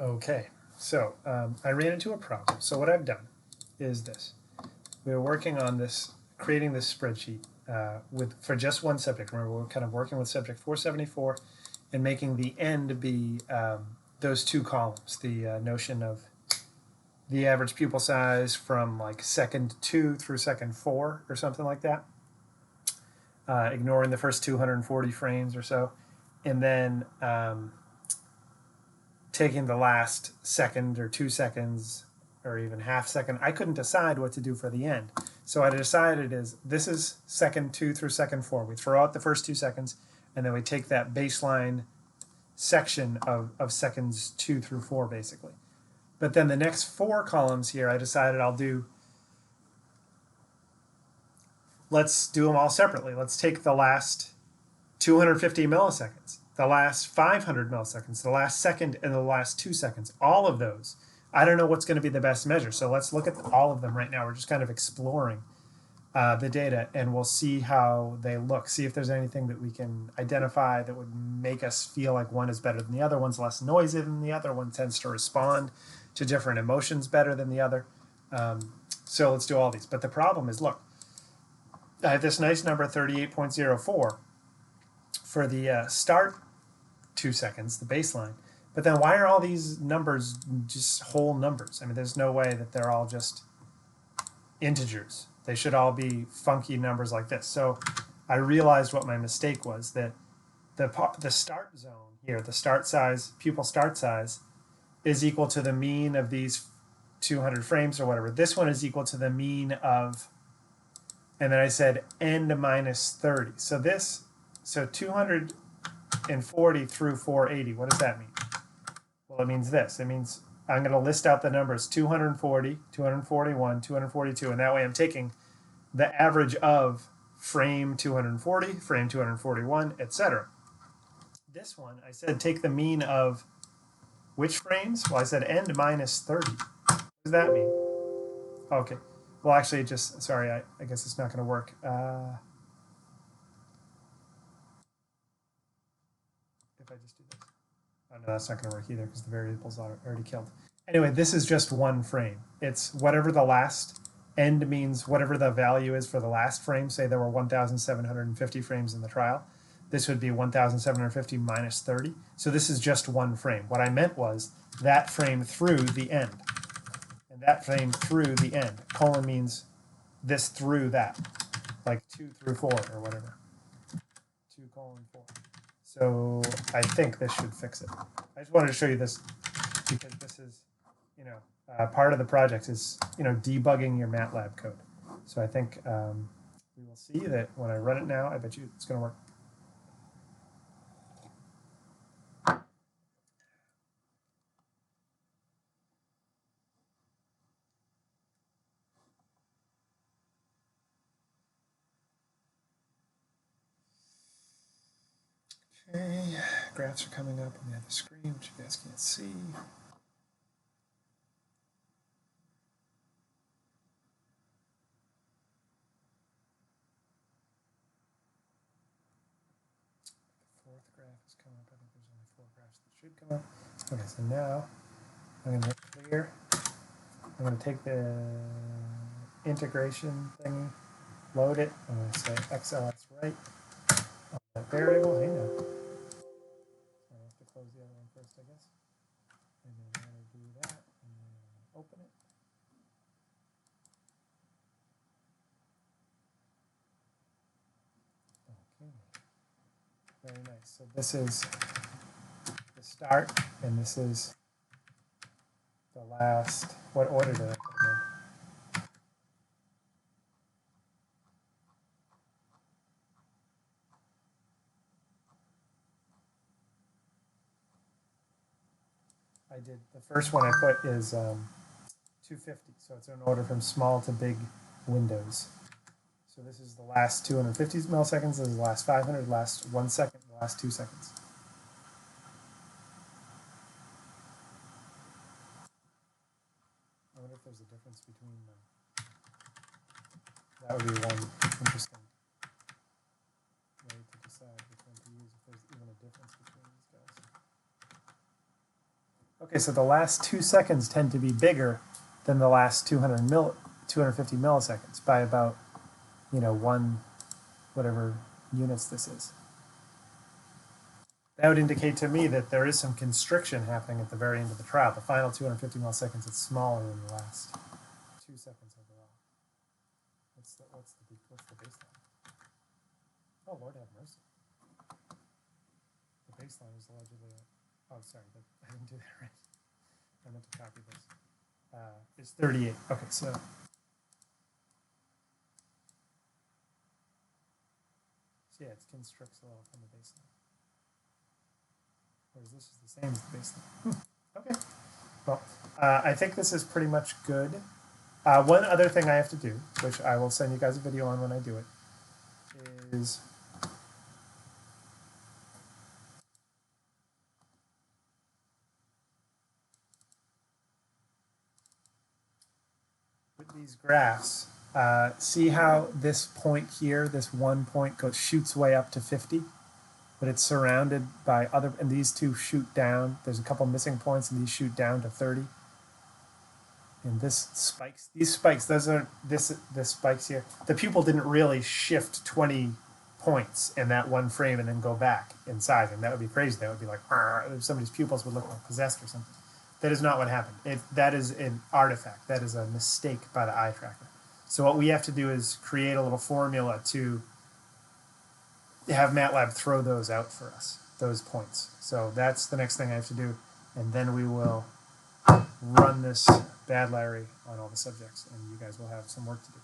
Okay, so I ran into a problem. So what I've done is this. We were working on this, creating this spreadsheet for just one subject. Remember, we're kind of working with subject 474 and making the end be those two columns, the notion of the average pupil size from like second 2 through second 4 or something like that, ignoring the first 240 frames or so, and then taking the last second or 2 seconds or even half second. I couldn't decide what to do for the end. So what I decided is this is second 2 through second 4. We throw out the first 2 seconds and then we take that baseline section of seconds 2 through 4 basically. But then the next 4 columns here, I decided let's do them all separately. Let's take the last 250 milliseconds, the last 500 milliseconds, the last second, and the last 2 seconds. All of those. I don't know what's going to be the best measure. So let's look at all of them right now. We're just kind of exploring the data, and we'll see how they look. See if there's anything that we can identify that would make us feel like one is better than the other. One's less noisy than the other. One tends to respond to different emotions better than the other. So let's do all these. But the problem is, look, I have this nice number, 38.04, for the start 2 seconds, the baseline. But then why are all these numbers just whole numbers? I mean, there's no way that they're all just integers. They should all be funky numbers like this. So I realized what my mistake was, that the start zone here, the start size, pupil start size, is equal to the mean of these 200 frames or whatever. This one is equal to the mean of, and then I said end minus 30. So 240 through 480, what does that mean? Well, it means this. It means I'm going to list out the numbers 240, 241, 242, and that way I'm taking the average of frame 240, frame 241, etc. This one, I said take the mean of which frames? Well, I said end minus 30. What does that mean? Okay. Well, actually, sorry, I guess it's not going to work. If I just do this. Oh, no, that's not going to work either because the variable's already killed. Anyway, this is just one frame. It's whatever the last end means, whatever the value is for the last frame. Say there were 1,750 frames in the trial. This would be 1,750 minus 30. So this is just one frame. What I meant was that frame through the end. And that frame through the end. Colon means this through that, like 2 through 4 or whatever. 2:4. So I think this should fix it. I just wanted to show you this because this is, part of the project is, debugging your MATLAB code. So I think we will see that when I run it now, I bet you it's going to work. Okay, graphs are coming up on the other screen, which you guys can't see. The fourth graph is coming up. I think there's only 4 graphs that should come up. Okay, so now I'm going to make clear. I'm going to take the integration thingy, load it. I'm going to say XLX right on that variable. Hang on. I have to close the other one first, I guess. And then I'm going to do that, and then I'm going to open it. Okay. Very nice. So this is the start, and this is the last. What order did I put them in? I did, the first one I put is 250, so it's in order from small to big windows. So this is the last 250 milliseconds, this is the last 500, last 1 second, the last 2 seconds. I wonder if there's a difference between them. That would be one interesting way to decide which one to use, if there's even a difference between these guys. Okay, so the last 2 seconds tend to be bigger than the last 250 milliseconds by about, one, whatever units this is. That would indicate to me that there is some constriction happening at the very end of the trial. The final 250 milliseconds is smaller than the last 2 seconds overall. What's the baseline? Oh, Lord have mercy. The baseline is allegedly, oh, sorry, I didn't do that right. I meant to copy this. It's 38. Okay, so yeah, it constricts a little from the baseline. Whereas this is the same as the baseline. Okay. Well, I think this is pretty much good. One other thing I have to do, which I will send you guys a video on when I do it, is with these graphs, see how this point here, this one point shoots way up to 50, but it's surrounded by other, and these two shoot down. There's a couple missing points, and these shoot down to 30. And this spikes, these spikes, those are, this spikes here. The pupil didn't really shift 20 points in that one frame and then go back in sizing. That would be crazy. That would be like, somebody's pupils would look like possessed or something. That is not what happened. That is an artifact. That is a mistake by the eye tracker. So what we have to do is create a little formula to have MATLAB throw those out for us, those points. So that's the next thing I have to do. And then we will run this Bad Larry on all the subjects, and you guys will have some work to do.